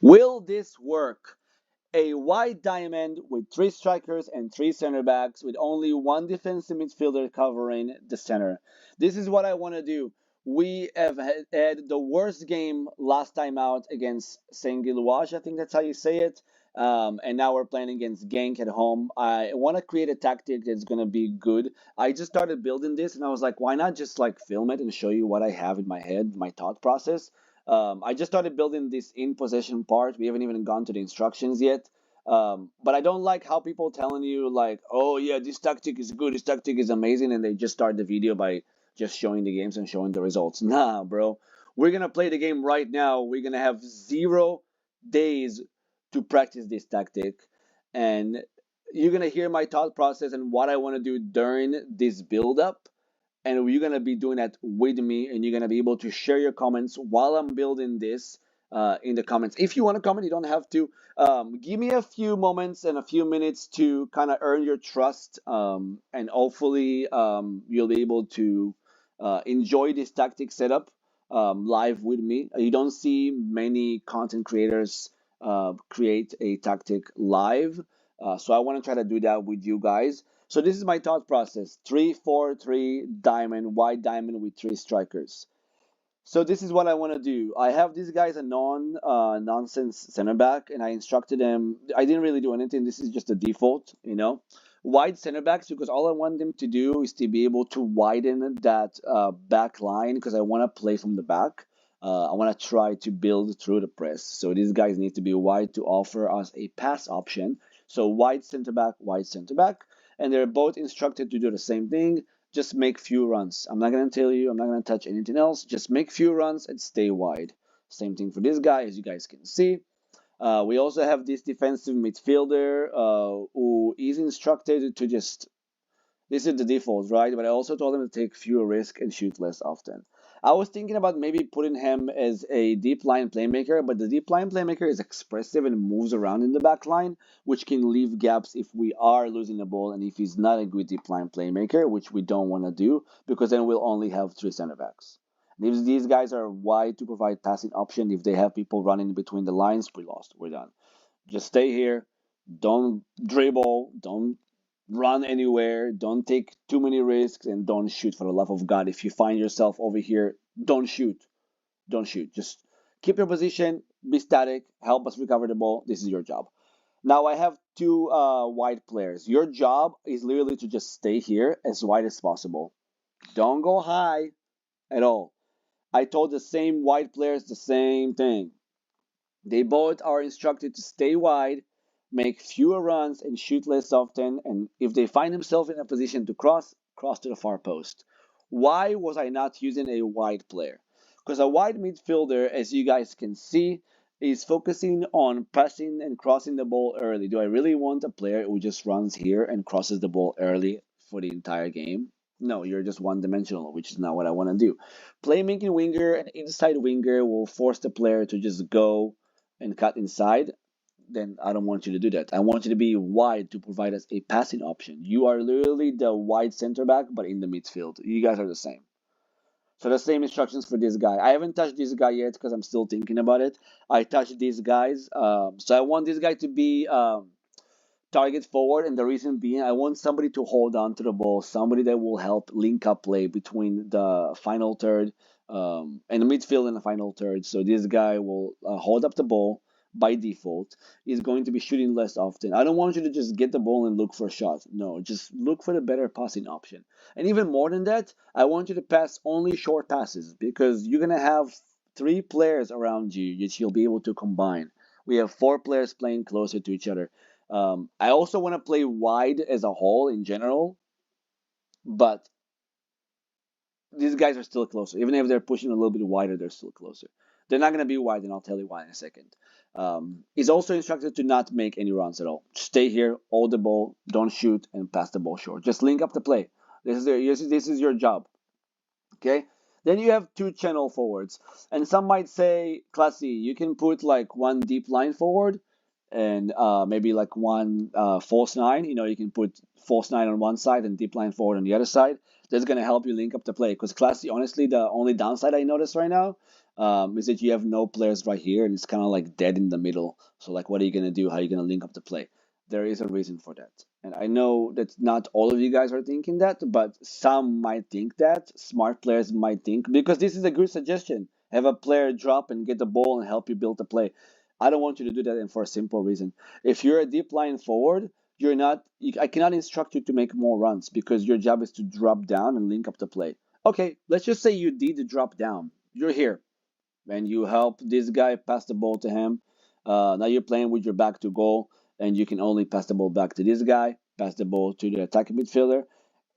Will this work? A wide diamond with three strikers and three center backs with only one defensive midfielder covering the center. This is what I want to do. We have had the worst game last time out against Saint Gilloise, I think that's how you say it. And now we're playing against Genk at home. I want to create a tactic that's going to be good. I just started building this and I was like, why not just like film it and show you what I have in my head, my thought process. I just started building this in possession part. We haven't even gone to the instructions yet. But I don't like how people telling you like, oh yeah, this tactic is good, this tactic is amazing, and they just start the video by just showing the games and showing the results. Nah, bro. We're gonna play the game right now. We're gonna have 0 days to practice this tactic, and you're gonna hear my thought process and what I want to do during this build up, and you're gonna be doing that with me, and you're gonna be able to share your comments while I'm building this in the comments. If you want to comment, you don't have to. Give me a few moments and a few minutes to kind of earn your trust, and hopefully you'll be able to enjoy this tactic setup live with me. You don't see many content creators create a tactic live, so I want to try to do that with you guys. So this is my thought process: 3-4-3 diamond, wide diamond with three strikers. So this is what I want to do. I have this guy as a nonsense center back, and I instructed him. I didn't really do anything. This is just the default, wide center backs, because all I want them to do is to be able to widen that back line, because I want to play from the back. I want to try to build through the press. So these guys need to be wide to offer us a pass option. So wide center back, and they're both instructed to do the same thing. Just make few runs. I'm not going to tell you, I'm not going to touch anything else. Just make few runs and stay wide. Same thing for this guy, as you guys can see. We also have this defensive midfielder who is instructed to just, this is the default, right? But I also told him to take fewer risks and shoot less often. I was thinking about maybe putting him as a deep line playmaker, but the deep line playmaker is expressive and moves around in the back line, which can leave gaps if we are losing the ball and if he's not a good deep line playmaker, which we don't want to do, because then we'll only have three center backs. And if these guys are wide to provide passing option, if they have people running between the lines, we lost. We're done. Just stay here. Don't dribble. Don't run anywhere. Don't take too many risks, and don't shoot for the love of God. If you find yourself over here, don't shoot. Don't shoot. Just keep your position. Be static. Help us recover the ball. This is your job. Now I have two wide players. Your job is literally to just stay here as wide as possible. Don't go high at all. I told the same wide players the same thing. They both are instructed to stay wide, make fewer runs, and shoot less often. And if they find themselves in a position to cross to the far post. Why was I not using a wide player? Because a wide midfielder, as you guys can see, is focusing on passing and crossing the ball early. Do I really want a player who just runs here and crosses the ball early for the entire game? No, you're just one dimensional, which is not what I want to do. Playmaking winger and inside winger will force the player to just go and cut inside. Then I don't want you to do that. I want you to be wide to provide us a passing option. You are literally the wide center back, but in the midfield. You guys are the same. So the same instructions for this guy. I haven't touched this guy yet because I'm still thinking about it. I touched these guys. So I want this guy to be target forward, and the reason being, I want somebody to hold on to the ball, somebody that will help link up play between the final third and the midfield and the final third. So this guy will hold up the ball by default. He's going to be shooting less often. I don't want you to just get the ball and look for a shot. No, just look for the better passing option. And even more than that, I want you to pass only short passes, because you're going to have three players around you that you'll be able to combine. We have four players playing closer to each other. I also want to play wide as a whole in general, but these guys are still closer. Even if they're pushing a little bit wider, they're still closer. They're not going to be wide, and I'll tell you why in a second. He's also instructed to not make any runs at all. Stay here, hold the ball, don't shoot, and pass the ball short. Just link up the play. This is your job. Okay? Then you have two channel forwards. And some might say, Classy, you can put like one deep line forward and maybe like one false nine. You can put false nine on one side and deep line forward on the other side. That's gonna help you link up the play. Because classy, honestly, the only downside I notice right now is that you have no players right here, and it's kind of like dead in the middle. So like, what are you gonna do? How are you gonna link up the play? There is a reason for that, and I know that not all of you guys are thinking that, but some might think that. Smart players might think, because this is a good suggestion. Have a player drop and get the ball and help you build the play. I don't want you to do that, and for a simple reason. If you're a deep line forward, you're not I cannot instruct you to make more runs because your job is to drop down and link up the play. Okay, let's just say you did the drop down. You're here and you help this guy pass the ball to him. Now you're playing with your back to goal, and you can only pass the ball back to this guy, pass the ball to the attacking midfielder,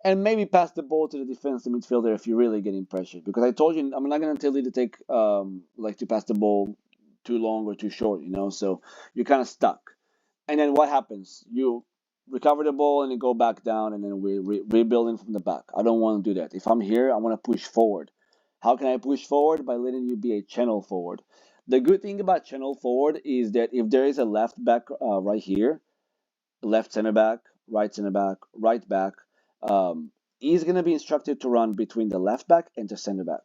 and maybe pass the ball to the defensive midfielder if you're really getting pressured. Because I told you, I'm not gonna tell you to take like to pass the ball too long or too short, So you're kind of stuck. And then what happens? You recover the ball and you go back down, and then we're rebuilding from the back. I don't want to do that. If I'm here, I want to push forward. How can I push forward? By letting you be a channel forward. The good thing about channel forward is that if there is a left back right here, left center back, right back, he's going to be instructed to run between the left back and the center back.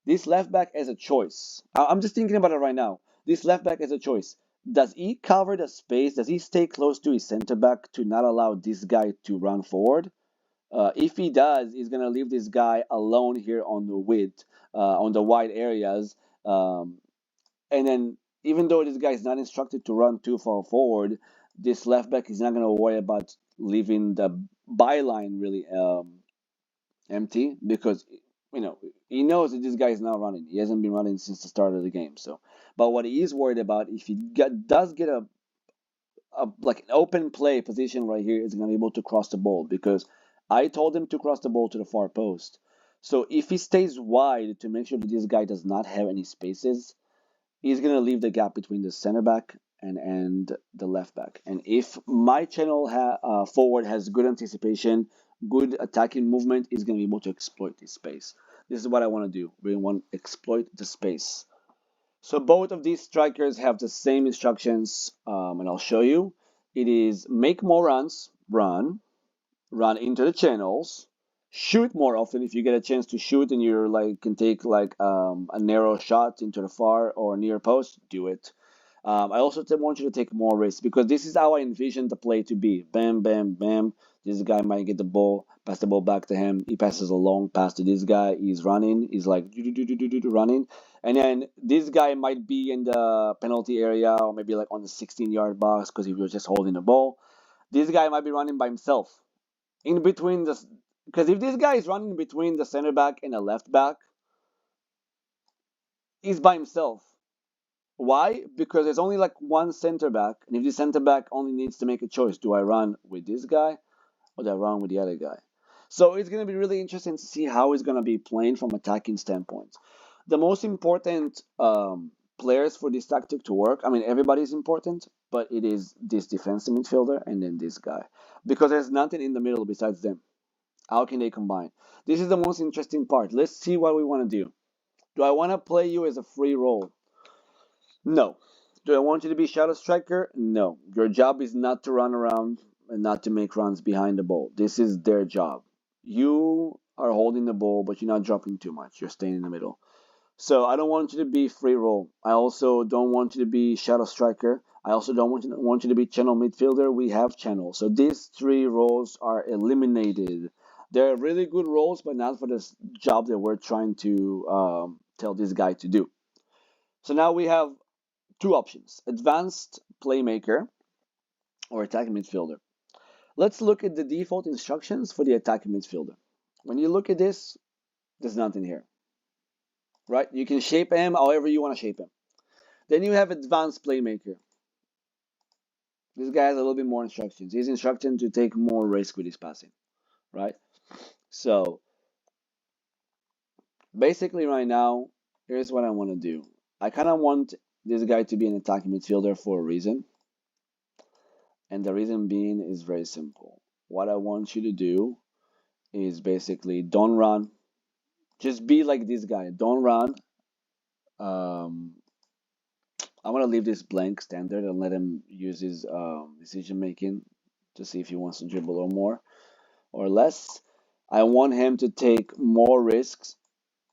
This left back has a choice. I'm just thinking about it right now. This left back has a choice. Does he cover the space? Does he stay close to his center back to not allow this guy to run forward? If he does, he's gonna leave this guy alone here on the width, on the wide areas. And then, even though this guy is not instructed to run too far forward, this left back is not gonna worry about leaving the byline really empty, because he knows that this guy is not running. He hasn't been running since the start of the game. So, but what he is worried about, if he does get a like an open play position right here, is going to be able to cross the ball, because I told him to cross the ball to the far post. So if he stays wide to make sure that this guy does not have any spaces, he's going to leave the gap between the center back and the left back. And if my channel forward has good anticipation, good attacking movement, he's going to be able to exploit this space. This is what I want to do. We want to exploit the space. So both of these strikers have the same instructions, and I'll show you. It is make more runs, run into the channels, shoot more often. If you get a chance to shoot and you're like can take like a narrow shot into the far or near post, do it. I also want you to take more risks, because this is how I envision the play to be. Bam, bam, bam. This guy might get the ball, pass the ball back to him. He passes a long pass to this guy. He's running. He's like running. And then this guy might be in the penalty area, or maybe like on the 16-yard box, because he was just holding the ball. This guy might be running by himself in between the. Because if this guy is running between the center back and the left back, he's by himself. Why? Because there's only like one center back, and if the center back only needs to make a choice, do I run with this guy or do I run with the other guy? So it's going to be really interesting to see how he's going to be playing from attacking standpoint. The most important players for this tactic to work, I mean, everybody's important, but it is this defensive midfielder and then this guy, because there's nothing in the middle besides them. How can they combine? This is the most interesting part. Let's see what we want to do. Do I want to play you as a free role? No. Do I want you to be shadow striker? No. Your job is not to run around and not to make runs behind the ball. This is their job. You are holding the ball, but you're not dropping too much. You're staying in the middle. So I don't want you to be free roll. I also don't want you to be shadow striker. I also don't want you to be channel midfielder. We have channel. So these three roles are eliminated. They're really good roles, but not for this job that we're trying to tell this guy to do. So now we have two options: advanced playmaker or attacking midfielder. Let's look at the default instructions for the attacking midfielder. When you look at this, there's nothing here, right? You can shape him however you want to shape him. Then you have advanced playmaker. This guy has a little bit more instructions. He's instructed to take more risk with his passing, right? So basically right now, here's what I want to do. I kind of want this guy to be an attacking midfielder for a reason. And the reason being is very simple. What I want you to do is basically don't run. Just be like this guy. Don't run. I want to leave this blank standard and let him use his decision making to see if he wants to dribble or more or less. I want him to take more risks.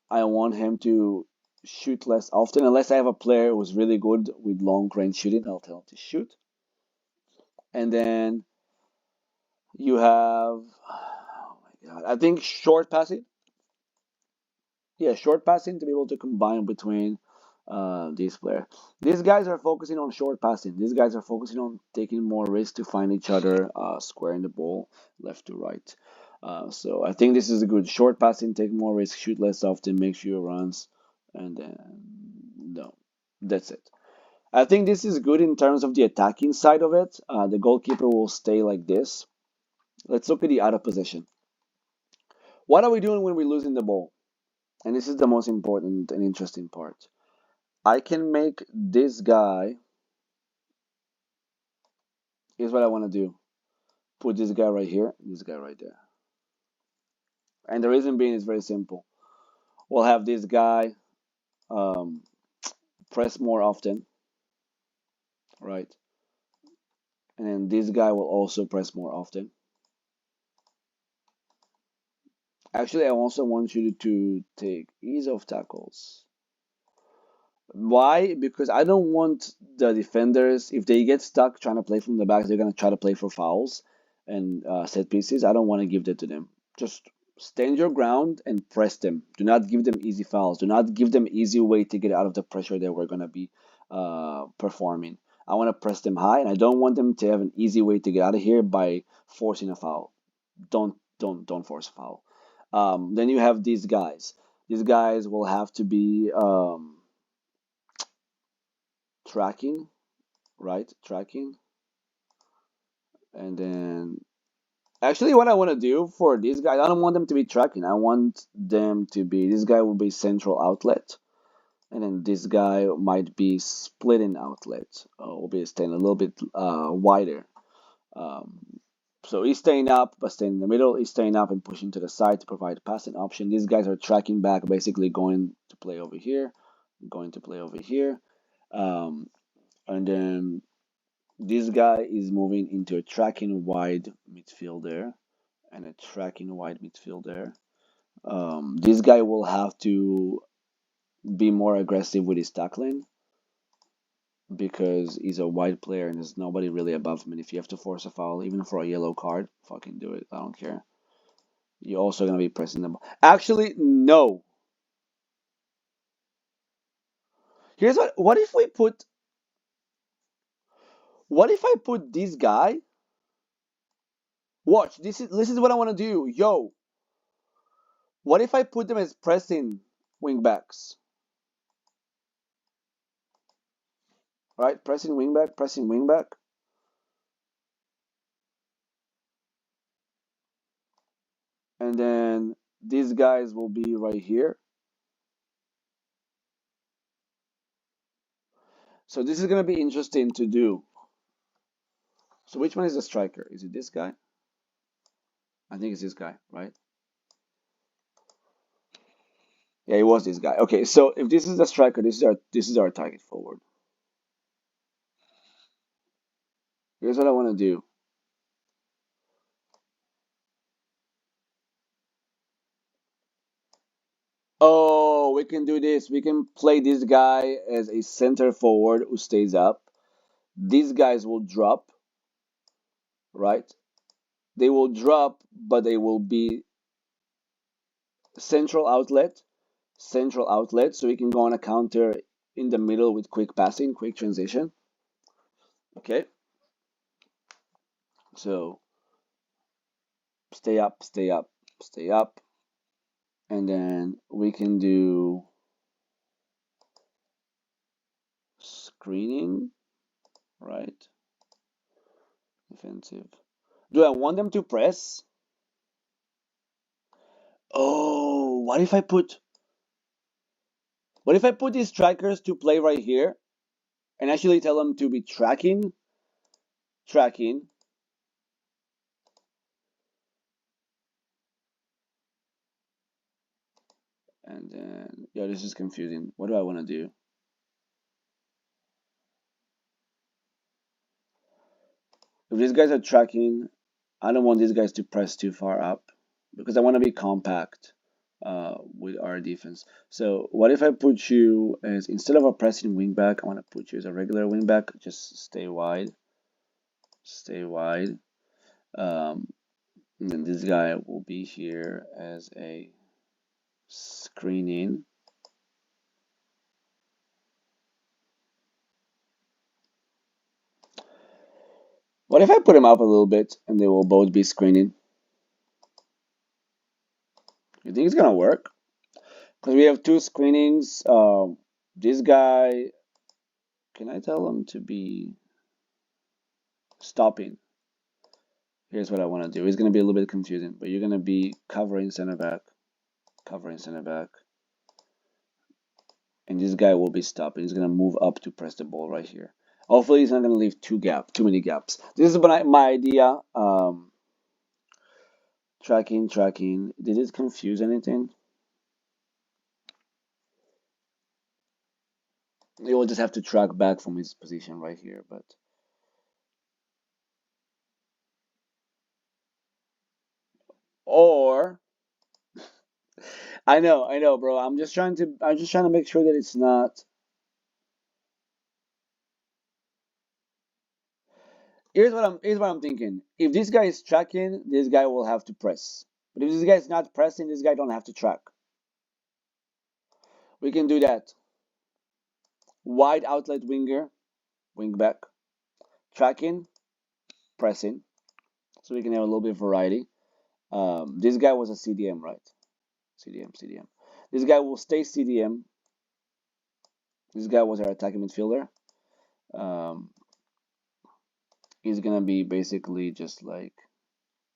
I want him to shoot less often, unless I have a player who's really good with long range shooting. I'll tell him to shoot. And then you have, oh my god, I think short passing. Yeah, short passing to be able to combine between these players. These guys are focusing on short passing. These guys are focusing on taking more risks to find each other, squaring the ball left to right. So I think this is a good short passing, take more risks, shoot less often, make fewer runs, and then no, that's it. I think this is good in terms of the attacking side of it. The goalkeeper will stay like this. Let's look at the out of position. What are we doing when we're losing the ball? And this is the most important and interesting part. I can make this guy, here's what I want to do. Put this guy right here, this guy right there. And the reason being is very simple. We'll have this guy um, press more often, right? And then this guy will also press more often. Actually, I also want you to take ease of tackles. Why? Because I don't want the defenders, if they get stuck trying to play from the back, they're going to try to play for fouls and set pieces. I don't want to give that to them. Just stand your ground and press them. Do not give them easy fouls. Do not give them easy way to get out of the pressure that we're going to be performing. I want to press them high, and I don't want them to have an easy way to get out of here by forcing a foul. Don't force a foul. Then you have these guys. These guys will have to be tracking, right? Tracking. And then actually what I want to do for these guys, I don't want them to be tracking. I want them to be, this guy will be central outlet. And then this guy might be splitting outlet. Will be staying a little bit wider. Um, so he's staying up, but staying in the middle. He's staying up and pushing to the side to provide passing option. These guys are tracking back, basically going to play over here, going to play over here. Um, and then this guy is moving into a tracking wide midfielder and a tracking wide midfielder. This guy will have to be more aggressive with his tackling because he's a wide player and there's nobody really above him. And if you have to force a foul, even for a yellow card, fucking do it. I don't care. You're also gonna be pressing them. Actually, no. Here's what if we put what if I put this guy? Watch, this is what I wanna do. Yo, what if I put them as pressing wingbacks? Right? Pressing wingback. And then these guys will be right here. So this is going to be interesting to do. So which one is the striker? Is it this guy? I think it's this guy, right? Yeah, it was this guy. Okay, so if this is the striker, this is our target forward. Here's what I want to do. Oh, we can do this. We can play this guy as a center forward who stays up. These guys will drop, right? They will drop, but they will be central outlet, central outlet, so we can go on a counter in the middle with quick passing, quick transition. Okay, so stay up, stay up, stay up, and then we can do screening, right? Defensive. Do I want them to press? Oh, what if I put these strikers to play right here and actually tell them to be tracking, and then yeah, this is confusing. What do I want to do? If these guys are tracking, I don't want these guys to press too far up because I want to be compact with our defense. So what if I put you as, instead of a pressing wingback, I want to put you as a regular wingback. Just stay wide, stay wide. Um, and then this guy will be here as a screening. What if I put him up a little bit and they will both be screening? You think it's gonna work? Because we have two screenings. This guy, can I tell him to be stopping? Here's what I want to do. It's gonna be a little bit confusing, but you're gonna be covering center back, covering center back, and this guy will be stopping. He's gonna move up to press the ball right here. Hopefully, he's not gonna leave too many gaps. This is my idea. Tracking. Did it confuse anything? You will just have to track back from his position right here, but or I know, bro. I'm just trying to make sure that it's not. Here's what I'm thinking. If this guy is tracking, this guy will have to press. But if this guy is not pressing, this guy don't have to track. We can do that. Wide outlet winger, wing back, tracking, pressing. So we can have a little bit of variety. This guy was a CDM, right? CDM. This guy will stay CDM. This guy was our attacking midfielder. Um, he's gonna be basically just like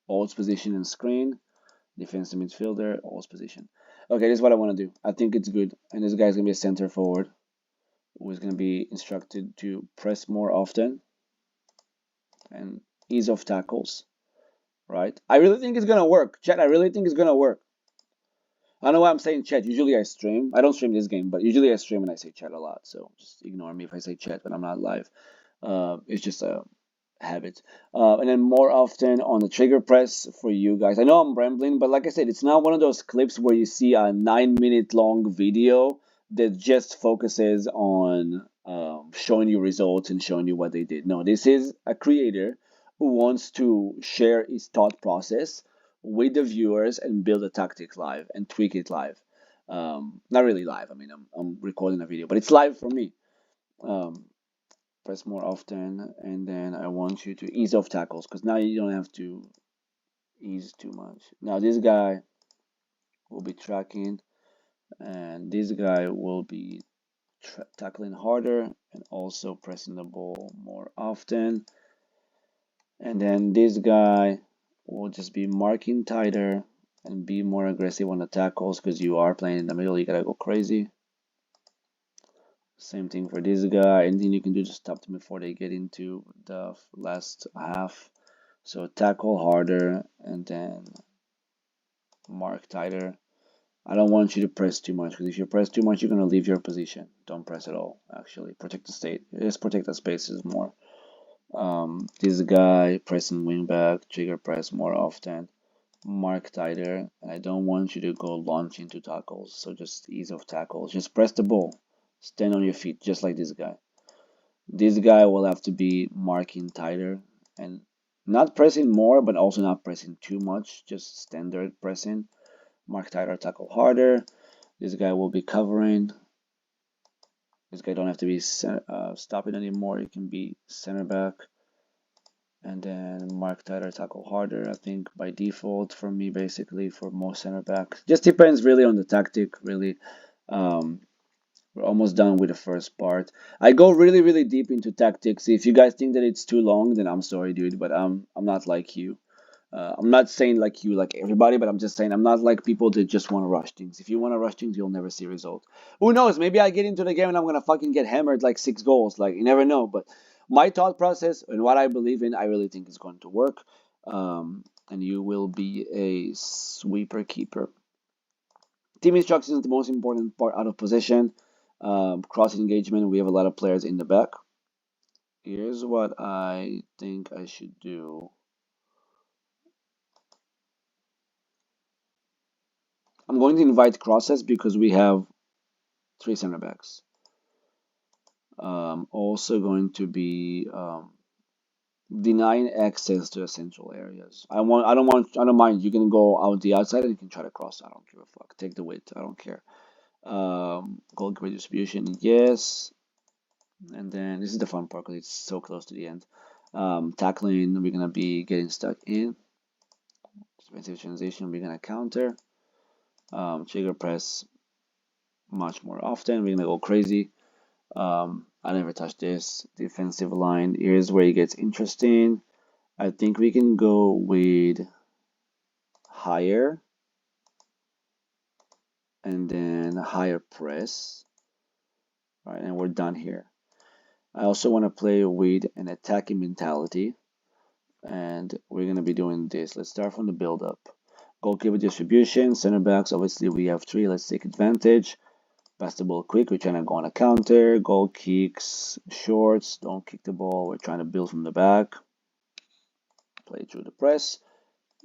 holds position and screen, defensive midfielder, holds position. Okay, this is what I want to do. I think it's good. And this guy's gonna be a center forward who is gonna be instructed to press more often and ease of tackles. Right? I really think it's gonna work. Chat, I really think it's gonna work. I don't know why I'm saying chat. Usually I stream. I don't stream this game, but usually I stream and I say chat a lot. So just ignore me if I say chat when I'm not live. It's just a habit. And then more often on the trigger press for you guys. I know I'm rambling, but like I said, it's not one of those clips where you see a 9 minute long video that just focuses on showing you results and showing you what they did. No, this is a creator who wants to share his thought process with the viewers and build a tactic live and tweak it live. Not really live. I mean, I'm recording a video, but it's live for me. Um, Press more often, and then I want you to ease off tackles because now you don't have to ease too much. Now this guy will be tracking, and this guy will be tackling harder and also pressing the ball more often. And then this guy will just be marking tighter and be more aggressive on the tackles because you are playing in the middle. You gotta go crazy. Same thing for this guy. Anything you can do to stop them before they get into the last half. So tackle harder and then mark tighter. I don't want you to press too much because if you press too much, you're going to leave your position. Don't press at all, actually. Protect the state. Just protect the spaces more. This guy pressing wing back, trigger press more often. Mark tighter. I don't want you to go launch into tackles. So just ease of tackles. Just press the ball. Stand on your feet, just like this guy. This guy will have to be marking tighter and not pressing more, but also not pressing too much, just standard pressing. Mark tighter, tackle harder. This guy will be covering. This guy don't have to be stopping anymore. He can be center back. And then mark tighter, tackle harder. I think by default for me, basically for most center backs. Just depends really on the tactic, really. We're almost done with the first part. I go really deep into tactics. If you guys think that it's too long, then I'm sorry, dude, but I'm not like you. I'm not saying like you, like everybody, but I'm just saying I'm not like people that just want to rush things. If you want to rush things, you'll never see results. Who knows? Maybe I get into the game and I'm gonna fucking get hammered like 6 goals. Like you never know. But my thought process and what I believe in, I really think is going to work. And you will be a sweeper keeper. Team instruction is the most important part out of possession. Cross engagement, we have a lot of players in the back. Here's what I think I should do. I'm going to invite crosses because we have 3 center backs. Also going to be denying access to the central areas. I don't mind. You can go out the outside and you can try to cross. I don't give a fuck. Take the width. I don't care. Goal distribution, yes. And then this is the fun part because it's so close to the end. Tackling, we're gonna be getting stuck in. Defensive transition, we're gonna counter. Trigger press much more often. We're gonna go crazy. I never touched this. Defensive line, here's where it gets interesting. I think we can go with higher and then higher press. All right, and we're done here. I also want to play with an attacking mentality, and we're going to be doing this. Let's start from the build up. Goalkeeper distribution, center backs, obviously we have 3. Let's take advantage. Pass the ball quick, we're trying to go on a counter. Goal kicks, shorts, don't kick the ball. We're trying to build from the back. Play through the press.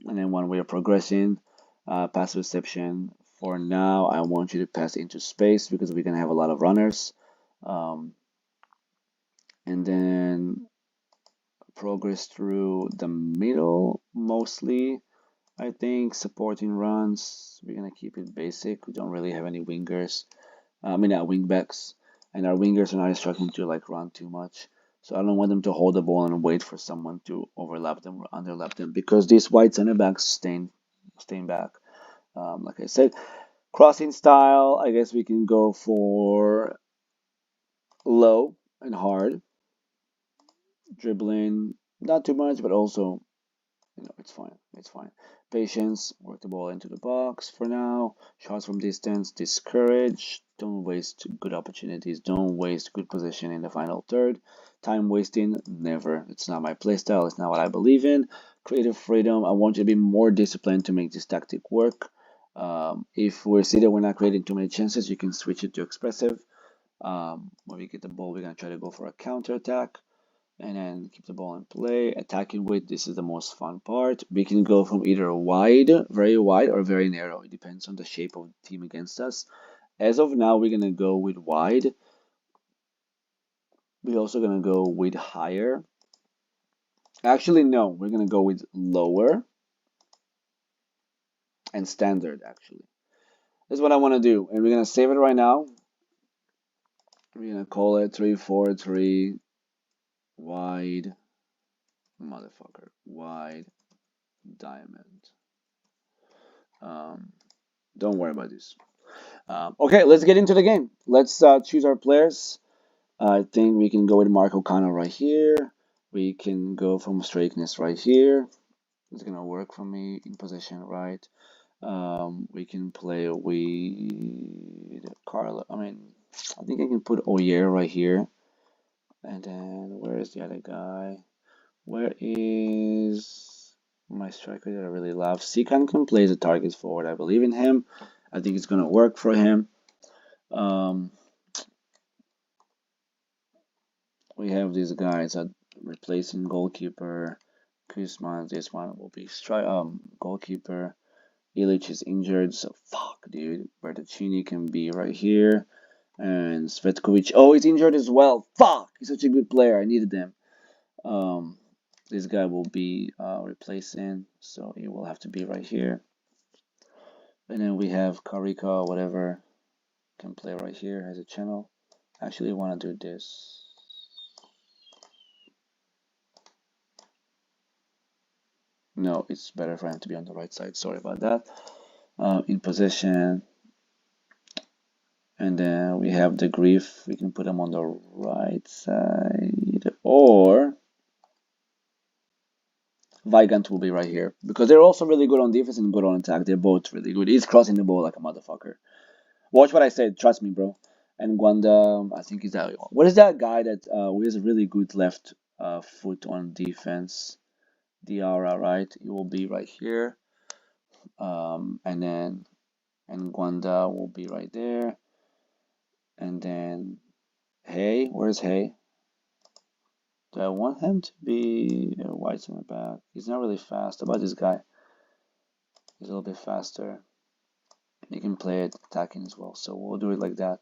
And then when we are progressing, pass reception. For now, I want you to pass into space because we're going to have a lot of runners. And then progress through the middle mostly. I think supporting runs, we're going to keep it basic. We don't really have any wingers. Wing backs. And our wingers are not struggling to like run too much. So I don't want them to hold the ball and wait for someone to overlap them or underlap them because these wide center backs staying back. Like I said, crossing style, I guess we can go for low and hard. Dribbling, not too much, but also, it's fine. It's fine. Patience, work the ball into the box for now. Shots from distance, discourage. Don't waste good opportunities. Don't waste good position in the final third. Time wasting, never. It's not my playstyle. It's not what I believe in. Creative freedom. I want you to be more disciplined to make this tactic work. If we see that we're not creating too many chances, you can switch it to expressive. When we get the ball, we're going to try to go for a counter attack and then keep the ball in play. Attacking width, this is the most fun part. We can go from either wide, very wide, or very narrow. It depends on the shape of the team against us. As of now, we're going to go with wide. We're also going to go with higher. Actually, no, we're going to go with lower and standard, actually. This is what I want to do, and we're going to save it right now. We're going to call it 3-4-3 wide, motherfucker, wide diamond. Don't worry about this. Okay, let's get into the game. Let's choose our players. I think we can go with Mark O'Connor right here. We can go from straightness right here. It's gonna work for me in position, right? We can play with Carlo. I think I can put Oyer right here. And then where is the other guy? Where is my striker that I really love? Sikan can play the target forward. I believe in him. I think it's gonna work for him. We have these guys that replacing goalkeeper. Kuzma, this one will be goalkeeper. Illich is injured, so fuck, dude. Bertocchini can be right here. And Svetkovic, oh, he's injured as well. Fuck, he's such a good player. I needed them. This guy will be replacing, so he will have to be right here. And then we have Karika, whatever, can play right here as a channel. Actually, I want to do this. No, it's better for him to be on the right side. Sorry about that. In position. And then we have the Grief. We can put him on the right side. Or Weigand will be right here. Because they're also really good on defense and good on attack. They're both really good. He's crossing the ball like a motherfucker. Watch what I said. Trust me, bro. And Gwanda, I think he's that. What is that guy that has a really good left foot on defense? Diarra, right? He will be right here. And Gwanda will be right there. And then Hay, where's Hay? Do I want him to be a wide center back? He's not really fast. How about this guy? He's a little bit faster. You can play it attacking as well. So we'll do it like that.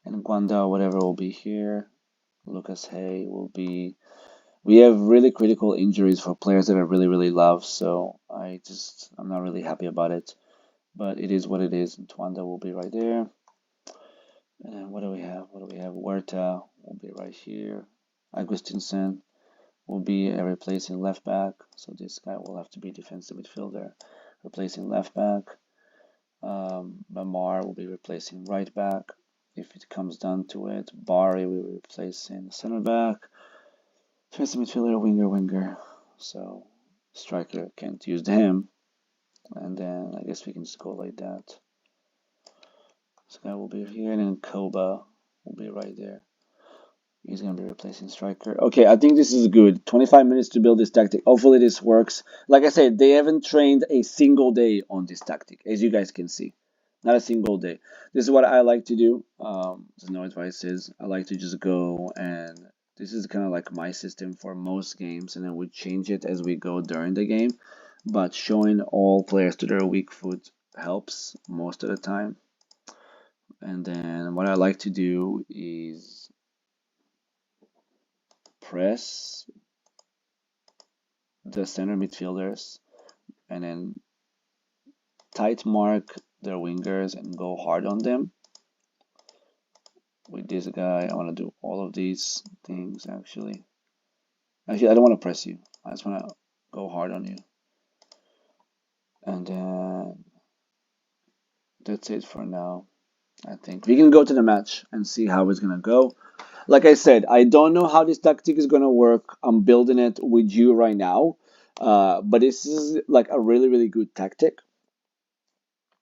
And Guanda, whatever, will be here. Lucas Hay will be. We have really critical injuries for players that I really, really love. So I'm not really happy about it. But it is what it is. And Twanda will be right there. And what do we have? What do we have? Huerta will be right here. Agustinson will be replacing left back. So this guy will have to be defensive midfielder, replacing left back. Mamar will be replacing right back. If it comes down to it, Bari will be replacing center back. Defensive midfielder, winger. So striker can't use him. And then I guess we can just go like that. This guy will be here, and then Koba will be right there. He's going to be replacing striker. Okay, I think this is good. 25 minutes to build this tactic. Hopefully this works. Like I said, they haven't trained a single day on this tactic, as you guys can see. Not a single day. This is what I like to do. There's no advices. I like to just go, and this is kind of like my system for most games, and then we change it as we go during the game. But showing all players to their weak foot helps most of the time. And then what I like to do is press the center midfielders and then tight mark their wingers and go hard on them. With this guy, I want to do all of these things actually. Actually, I don't want to press you. I just want to go hard on you. And then that's it for now. I think we can go to the match and see how it's going to go. Like I said, I don't know how this tactic is going to work. I'm building it with you right now. But this is like a really, really good tactic.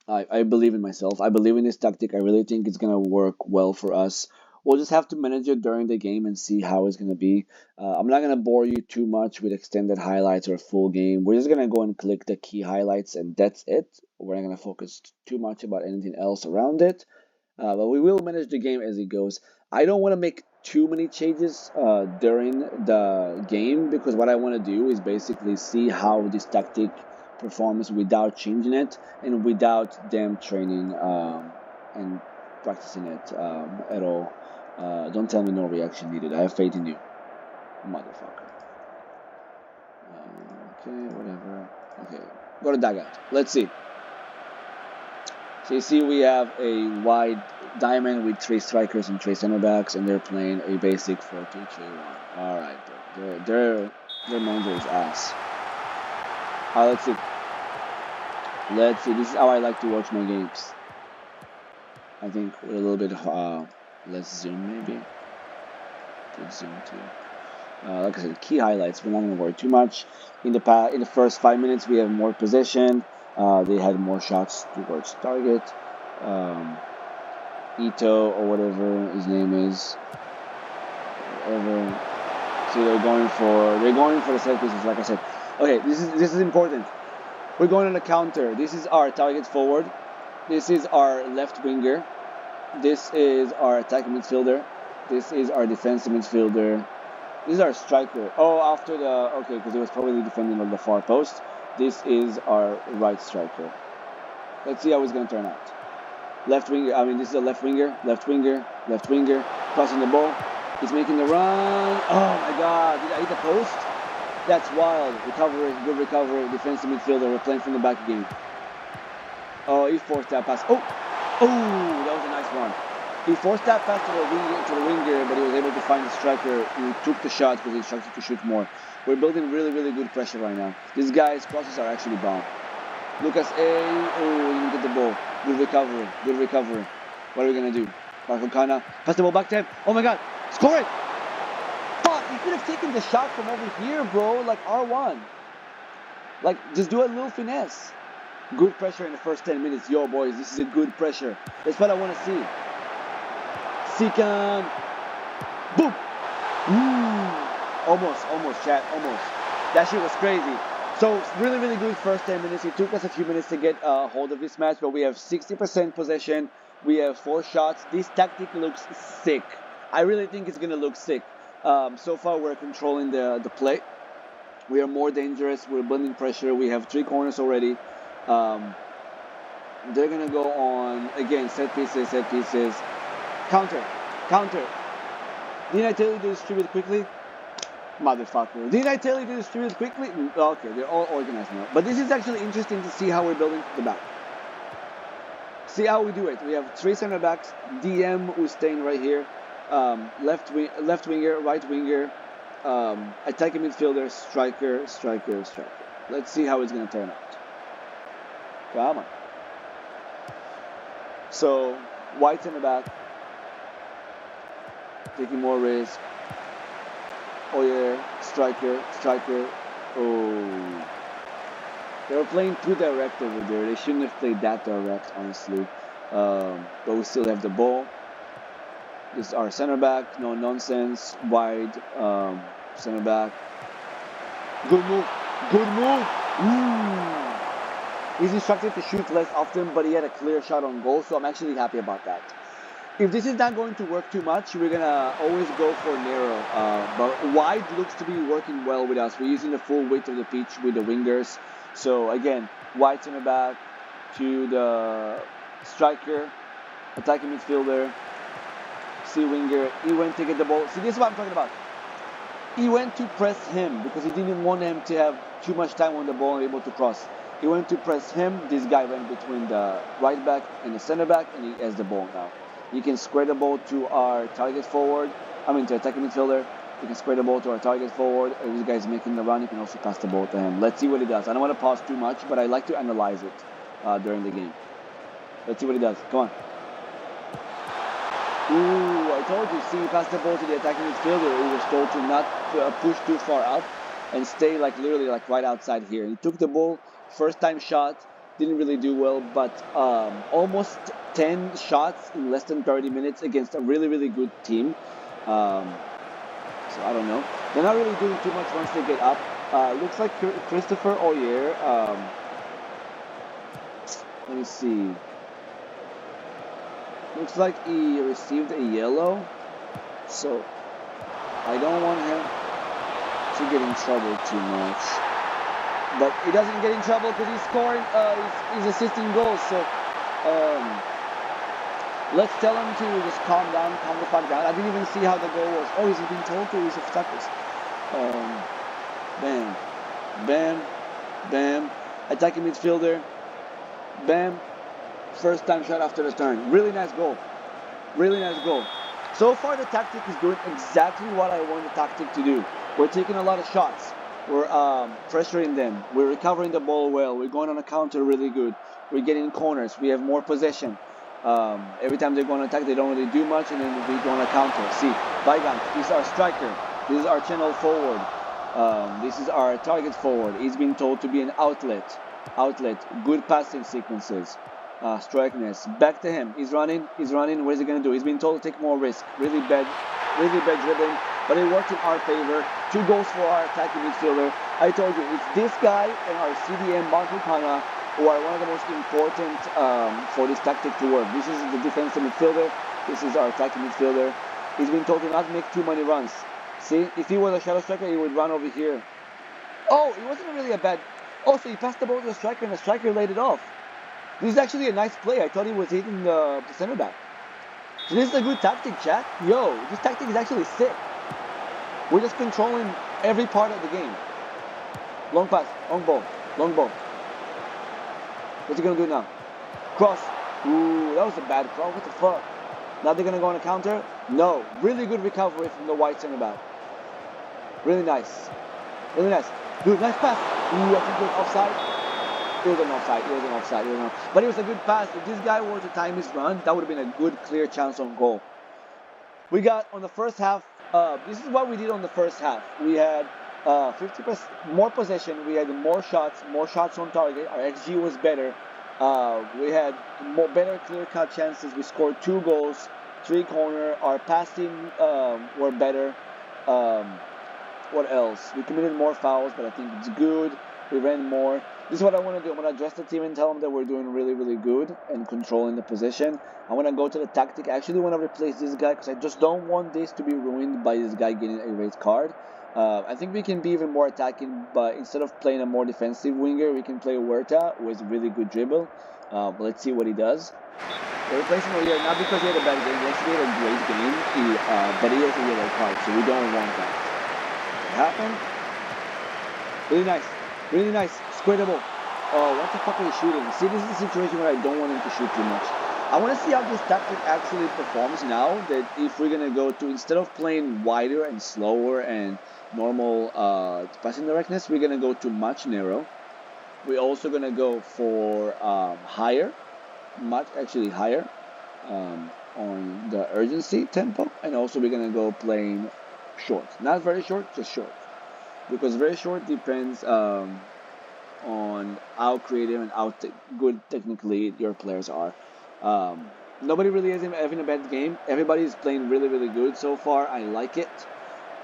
I believe in myself. I believe in this tactic. I really think it's going to work well for us. We'll just have to manage it during the game and see how it's going to be. I'm not going to bore you too much with extended highlights or full game. We're just going to go and click the key highlights, and that's it. We're not going to focus too much about anything else around it. But we will manage the game as it goes. I don't want to make too many changes during the game, because what I want to do is basically see how this tactic performs without changing it and without them training and practicing it at all. Don't tell me no reaction needed. I have faith in you, motherfucker. Okay, whatever. Okay, go to dugout. Let's see. So you see we have a wide diamond with 3 strikers and 3 center backs, and they're playing a basic 4-2-3-1. Alright, their manager is ass. Alright, let's see. This is how I like to watch my games. I think with a little bit less zoom maybe. Good zoom too. Like I said, key highlights. We're not going to worry too much. In the first 5 minutes, we have more possession. They had more shots towards target. Ito or whatever his name is. Whatever. See, they're going for the set pieces. Like I said. Okay, this is important. We're going on a counter. This is our target forward. This is our left winger. This is our attacking midfielder. This is our defensive midfielder. This is our striker. Oh, because he was probably defending on the far post. This is our right striker. Let's see how it's going to turn out. Left winger. This is a left winger. Left winger. Crossing the ball. He's making the run. Oh my God! Did I hit the post? That's wild. Recovery. Good recovery. Defensive midfielder. We're playing from the back again. Oh, he forced that pass. Oh, that was a nice one. He forced that pass to the winger, but he was able to find the striker who took the shot because he instructed to shoot more. We're building really, really good pressure right now. These guys' crosses are actually bomb. Lucas A. Oh, he didn't get the ball. Good recovery. What are we going to do? Marco Cana. Pass the ball back to him. Oh my God. Score it. Fuck, he could have taken the shot from over here, bro. Like R1. Like, just do a little finesse. Good pressure in the first 10 minutes. Yo, boys, this is a good pressure. That's what I want to see. Sikam. Boom. Almost, chat. Almost. That shit was crazy. So, really, really good first 10 minutes. It took us a few minutes to get a hold of this match, but we have 60% possession. We have 4 shots. This tactic looks sick. I really think it's going to look sick. So far, we're controlling the play. We are more dangerous. We're building pressure. We have 3 corners already. They're gonna go on again. Set pieces. Counter. Didn't I tell you to distribute quickly? Motherfucker. Didn't I tell you to distribute quickly? Okay, they're all organized now. But this is actually interesting to see how we're building the back. See how we do it. We have 3 center backs. DM who's staying right here. Left winger, right winger. Attacking midfielder, striker. Let's see how it's going to turn out. Come on. So, white center back. Taking more risk. Oh yeah, striker. Oh. They were playing too direct over there. They shouldn't have played that direct, honestly. But we still have the ball. This is our center back. No nonsense. Wide center back. Good move. Ooh. He's instructed to shoot less often, but he had a clear shot on goal, so I'm actually happy about that. If this is not going to work too much, we're going to always go for narrow. But wide looks to be working well with us. We're using the full width of the pitch with the wingers. So again, wide center back to the striker, attacking midfielder, see winger. He went to get the ball. See, this is what I'm talking about. He went to press him because he didn't want him to have too much time on the ball and able to cross. He went to press him. This guy went between the right back and the center back, and he has the ball now. You can square the ball to our target forward. To attacking midfielder. You can square the ball to our target forward. If this guy's making the run, you can also pass the ball to him. Let's see what he does. I don't want to pause too much, but I like to analyze it during the game. Let's see what he does. Come on. Ooh, I told you. See, he passed the ball to the attacking midfielder. He was told to not push too far up and stay literally right outside here. He took the ball, first time shot, didn't really do well, but almost 10 shots in less than 30 minutes against a really, really good team. So I don't know. They're not really doing too much once they get up. Looks like Christopher Oyer. Let me see. Looks like he received a yellow. So I don't want him to get in trouble too much. But he doesn't get in trouble because he's scoring. He's assisting goals. So let's tell him to just calm the fuck down. I didn't even see how the goal was. Oh, he's being told to use obstacles. Bam. Attacking midfielder. Bam. First time shot after the turn. Really nice goal. So far the tactic is doing exactly what I want the tactic to do. We're taking a lot of shots. We're pressuring them. We're recovering the ball well. We're going on a counter really good. We're getting corners. We have more possession. Every time they go on attack, they don't really do much, and then we go on a counter. See, Weigand, this is our striker. This is our channel forward. This is our target forward. He's been told to be an outlet. Good passing sequences. Strikeness. Back to him. He's running. What is he going to do? He's been told to take more risk. Really bad dribbling. But it worked in our favor. 2 goals for our attacking midfielder. I told you, it's this guy and our CDM, Marco Kana, who are one of the most important for this tactic to work. This is the defensive midfielder. This is our attacking midfielder. He's been told to not make too many runs. See, if he was a shadow striker, he would run over here. Oh, it wasn't really a bad... Oh, so he passed the ball to the striker and the striker laid it off. This is actually a nice play. I thought he was hitting the center back. So this is a good tactic, chat. Yo, this tactic is actually sick. We're just controlling every part of the game. Long pass, long ball. What's he gonna do now? Cross. Ooh, that was a bad cross. What the fuck? Now they're gonna go on a counter? No. Really good recovery from the white center back. Really nice. Dude, nice pass. Ooh, I think it was offside. It was an offside. But it was a good pass. If this guy were to time his run, that would have been a good, clear chance on goal. We got on the first half. This is what we did on the first half. We had 50% more possession. We had more shots on target. Our XG was better. We had better clear-cut chances. We scored 2 goals, 3 corner. Our passing were better. What else? We committed more fouls, but I think it's good. We ran more. This is what I want to do. I'm going to address the team and tell them that we're doing really, really good and controlling the possession. I want to go to the tactic. I actually want to replace this guy because I just don't want this to be ruined by this guy getting a red card. I think we can be even more attacking, but instead of playing a more defensive winger, we can play Huerta with really good dribble. Let's see what he does. We're replacing O'Leary not because he had a bad game. Yesterday he had a great game, but he has a yellow card, so we don't want that to happen. Really nice. Really nice. Square the ball. Oh, what the fuck are you shooting? See, this is a situation where I don't want him to shoot too much. I want to see how this tactic actually performs now that if we're going to go to, instead of playing wider and slower and normal passing directness, we're going to go to much narrow. We're also going to go for higher, much actually higher on the urgency tempo. And also we're going to go playing short. Not very short, just short. Because very short depends on how creative and how good technically your players are. Nobody really is having a bad game. Everybody is playing really, really good so far. I like it.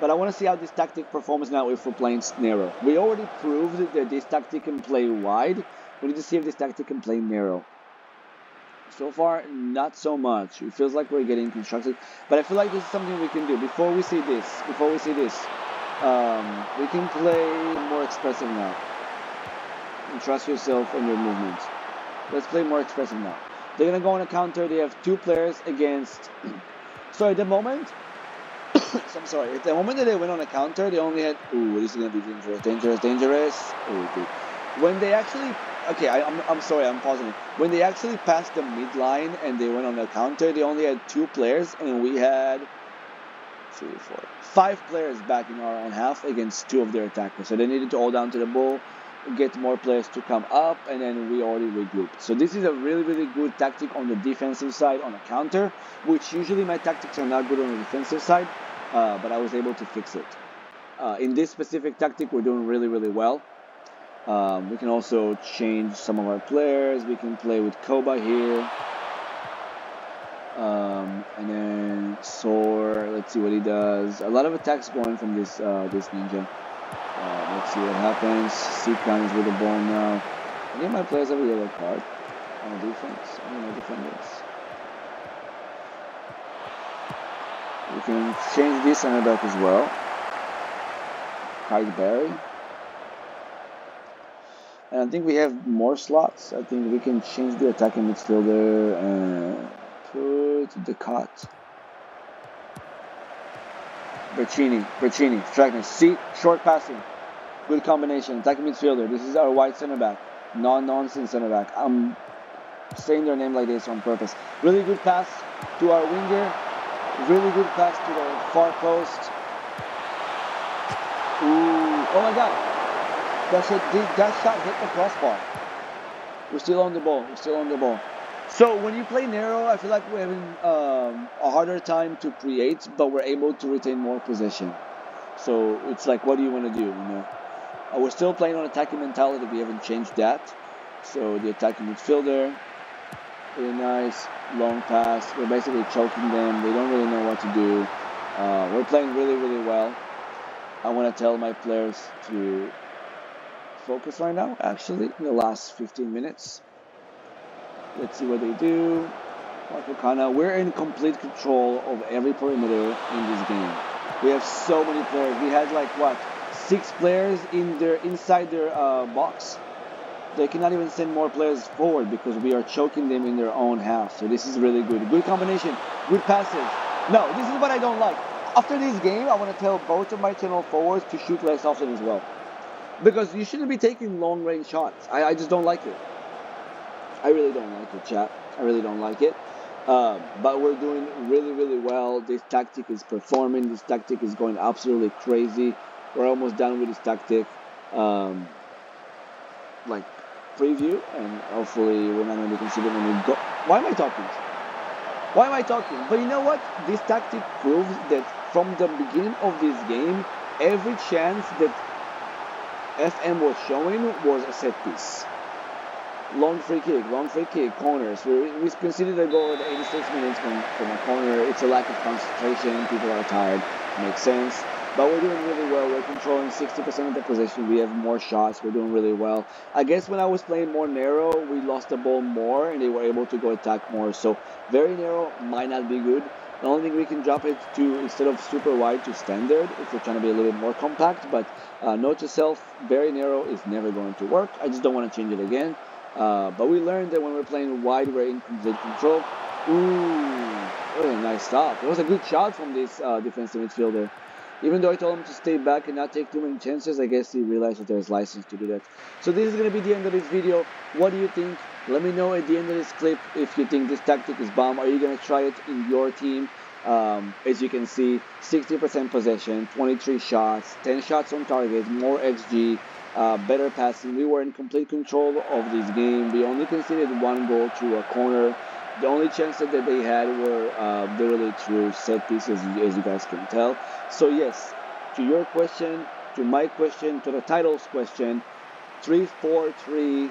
But I want to see how this tactic performs now if we're playing narrow. We already proved that this tactic can play wide. We need to see if this tactic can play narrow. So far, not so much. It feels like we're getting constructed. But I feel like this is something we can do. Before we see this, we can play more expressive now. And trust yourself on your movement. Let's play more expressive now. They're going to go on a counter. They have two players against... So at the moment... I'm sorry. At the moment that they went on a counter, they only had... Ooh, this is going to be dangerous. Oh, dude. When they actually... Okay, I'm sorry, I'm pausing it. When they actually passed the midline and they went on a counter, they only had two players, and we had... 3, 4, 5 players back in our own half against 2 of their attackers. So they needed to hold down to the ball, get more players to come up, and then we already regrouped. So this is a really, really good tactic on the defensive side on a counter, which usually my tactics are not good on the defensive side, but I was able to fix it. In this specific tactic, we're doing really, really well. We can also change some of our players. We can play with Koba here. And then Soar, let's see what he does. A lot of attacks going from this ninja. Let's see what happens. Seacon is with the ball now. Any of my players have a yellow card on defense? I don't know defenders. We can change this center back as well. Kite Barry. And I think we have more slots. I think we can change the attacking midfielder and put the cut. Berchini, striker. See, short passing. Good combination. Attacking midfielder. This is our white center back. Non-nonsense center back. I'm saying their name like this on purpose. Really good pass to our winger. Really good pass to the far post. Ooh, oh my god. That shot hit the crossbar. We're still on the ball. So when you play narrow, I feel like we're having a harder time to create, but we're able to retain more possession. So it's like, what do you want to do, you know? We're still playing on attacking mentality. We haven't changed that. So the attacking midfielder, really nice, long pass. We're basically choking them. They don't really know what to do. We're playing really, really well. I want to tell my players to focus right now, actually, in the last 15 minutes. Let's see what they do. Marco Cana, we're in complete control of every perimeter in this game. We have so many players. We had like, 6 players inside their box. They cannot even send more players forward because we are choking them in their own half. So this is really good. Good combination. Good passes. No, this is what I don't like. After this game, I want to tell both of my channel forwards to shoot less often as well. Because you shouldn't be taking long-range shots. I just don't like it. I really don't like it, chat. I really don't like it. But we're doing really, really well. This tactic is performing. This tactic is going absolutely crazy. We're almost done with this tactic. Like preview, and hopefully we're not going to be considered when we go. Why am I talking? But you know what? This tactic proves that from the beginning of this game, every chance that FM was showing was a set piece. Long free kick, corners. We conceded a goal at 86 minutes from a corner. It's a lack of concentration. People are tired. Makes sense. But we're doing really well. We're controlling 60% of the possession. We have more shots. We're doing really well. I guess when I was playing more narrow, we lost the ball more and they were able to go attack more. So very narrow might not be good. The only thing we can drop it to, instead of super wide, to standard if we're trying to be a little bit more compact. But note to self, very narrow is never going to work. I just don't want to change it again. But we learned that when we're playing wide, we're in complete control. Ooh, that was a nice stop. It was a good shot from this defensive midfielder. Even though I told him to stay back and not take too many chances, I guess he realized that there's license to do that. So this is going to be the end of this video. What do you think? Let me know at the end of this clip if you think this tactic is bomb. Are you going to try it in your team? As you can see, 60% possession, 23 shots, 10 shots on target, more XG, better passing. We were in complete control of this game. We only conceded one goal to a corner. The only chances that they had were literally through set pieces, as you guys can tell. So yes, to your question, to my question, to the title's question, 3-4-3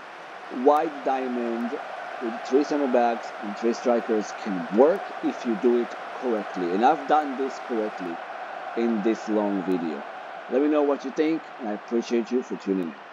wide diamond with 3 center backs and 3 strikers can work if you do it correctly. And I've done this correctly in this long video. Let me know what you think, and I appreciate you for tuning in.